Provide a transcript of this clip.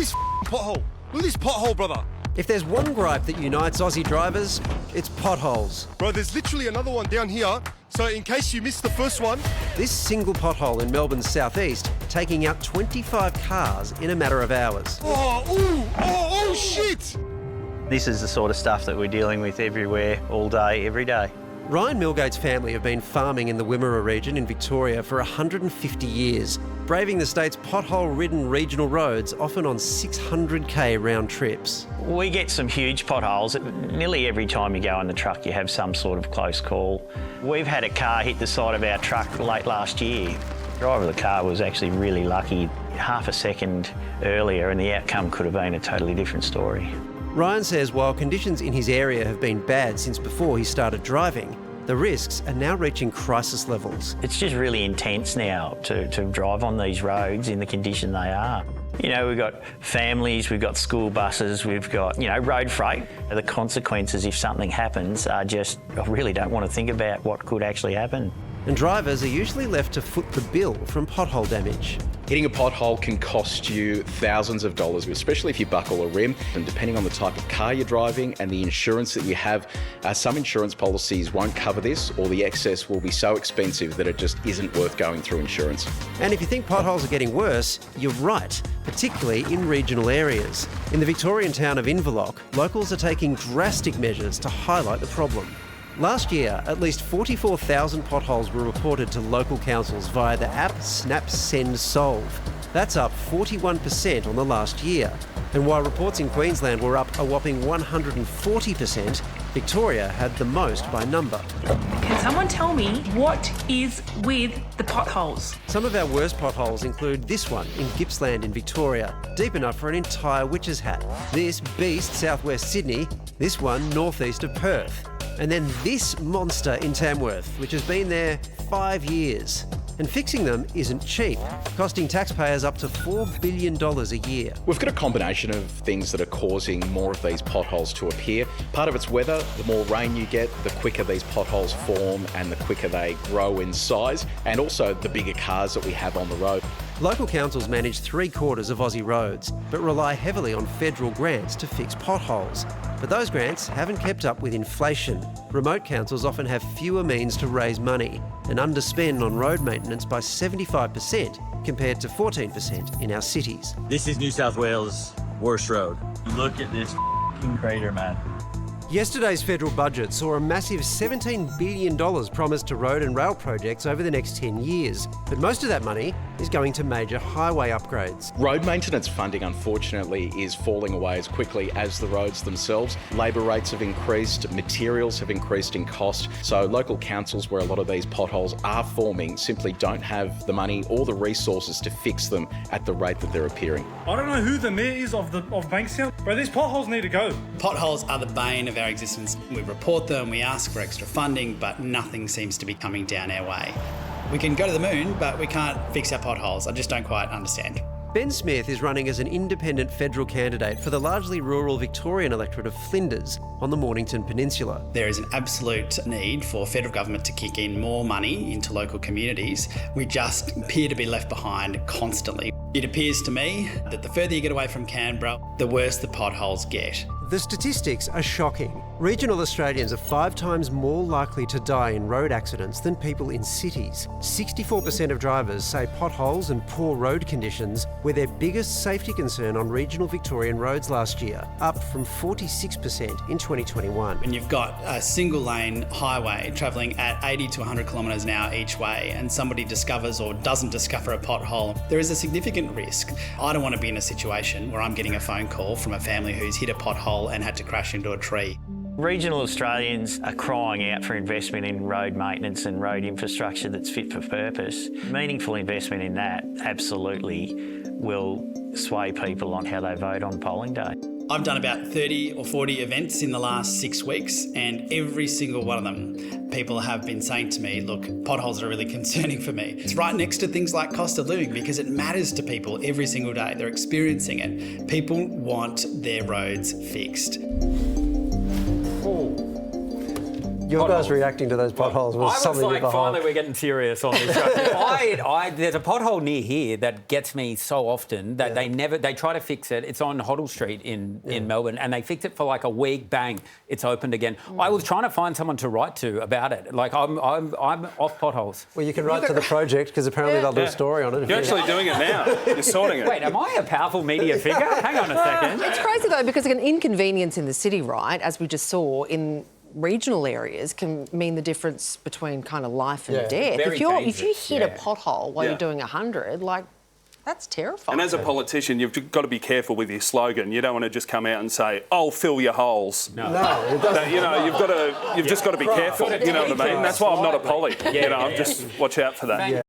this pothole. Look at this pothole, brother. If there's one gripe that unites Aussie drivers, it's potholes. Bro, there's literally another one down here. So in case you missed the first one. This single pothole in Melbourne's southeast taking out 25 cars in a matter of hours. Oh, shit! This is the sort of stuff that we're dealing with everywhere, all day, every day. Ryan Milgate's family have been farming in the Wimmera region in Victoria for 150 years, braving the state's pothole-ridden regional roads, often on 600k round trips. We get some huge potholes. Nearly every time you go in the truck, you have some sort of close call. We've had a car hit the side of our truck late last year. The driver of the car was actually really lucky. Half a second earlier, and the outcome could have been a totally different story. Ryan says while conditions in his area have been bad since before he started driving, the risks are now reaching crisis levels. It's just really intense now to drive on these roads in the condition they are. You know, we've got families, we've got school buses, we've got, road freight. The consequences if something happens are just, I really don't want to think about what could actually happen. And drivers are usually left to foot the bill from pothole damage. Hitting a pothole can cost you thousands of dollars, especially if you buckle a rim. And depending on the type of car you're driving and the insurance that you have, some insurance policies won't cover this, or the excess will be so expensive that it just isn't worth going through insurance. And if you think potholes are getting worse, you're right, particularly in regional areas. In the Victorian town of Inverloch, locals are taking drastic measures to highlight the problem. Last year, at least 44,000 potholes were reported to local councils via the app Snap Send Solve. That's up 41% on the last year. And while reports in Queensland were up a whopping 140%, Victoria had the most by number. Can someone tell me what is with the potholes? Some of our worst potholes include this one in Gippsland in Victoria, deep enough for an entire witch's hat. This beast southwest Sydney, this one northeast of Perth. And then this monster in Tamworth, which has been there 5 years. And fixing them isn't cheap, costing taxpayers up to $4 billion a year. We've got a combination of things that are causing more of these potholes to appear. Part of it's weather. The more rain you get, the quicker these potholes form and the quicker they grow in size, and also the bigger cars that we have on the road. Local councils manage 3/4 of Aussie roads, but rely heavily on federal grants to fix potholes. But those grants haven't kept up with inflation. Remote councils often have fewer means to raise money and underspend on road maintenance by 75% compared to 14% in our cities. This is New South Wales' worst road. Look at this f***ing crater, man. Yesterday's federal budget saw a massive $17 billion promised to road and rail projects over the next 10 years. But most of that money is going to major highway upgrades. Road maintenance funding, unfortunately, is falling away as quickly as the roads themselves. Labour rates have increased, materials have increased in cost. So local councils where a lot of these potholes are forming simply don't have the money or the resources to fix them at the rate that they're appearing. I don't know who the mayor is of Bankstown, but these potholes need to go. Potholes are the bane of our existence. We report them, we ask for extra funding, but nothing seems to be coming down our way. We can go to the moon, but we can't fix our potholes. I just don't quite understand. Ben Smith is running as an independent federal candidate for the largely rural Victorian electorate of Flinders on the Mornington Peninsula. There is an absolute need for federal government to kick in more money into local communities. We just appear to be left behind constantly. It appears to me that the further you get away from Canberra, the worse the potholes get. The statistics are shocking. Regional Australians are 5 times more likely to die in road accidents than people in cities. 64% of drivers say potholes and poor road conditions were their biggest safety concern on regional Victorian roads last year, up from 46% in 2021. When you've got a single lane highway travelling at 80 to 100 kilometres an hour each way and somebody discovers or doesn't discover a pothole, there is a significant risk. I don't want to be in a situation where I'm getting a phone call from a family who's hit a pothole and had to crash into a tree. Regional Australians are crying out for investment in road maintenance and road infrastructure that's fit for purpose. Meaningful investment in that absolutely will sway people on how they vote on polling day. I've done about 30 or 40 events in the last 6 weeks, and every single one of them, people have been saying to me, look, potholes are really concerning for me. It's right next to things like cost of living because it matters to people every single day. They're experiencing it. People want their roads fixed. Your guys reacting to those potholes was I was something like, finally we're getting serious on this show. There's a pothole near here that gets me so often that they try to fix it. It's on Hoddle Street in Melbourne, and they fix it for like a week, bang, it's opened again. I was trying to find someone to write to about it. Like, I'm off potholes. Well, you can write to the project because apparently they'll do a story on it. You're actually doing it now. You're sorting it. Wait, am I a powerful media figure? Hang on a second. It's crazy though, because an inconvenience in the city, right, as we just saw in regional areas, can mean the difference between kind of life and death. Very If you hit a pothole while you're doing 100, like, that's terrifying. And as a politician, you've got to be careful with your slogan. You don't want to just come out and say, "Oh, fill your holes." No, it doesn't. You've just got to be careful. You know what I mean? That's why I'm not a poly. I'm just watch out for that.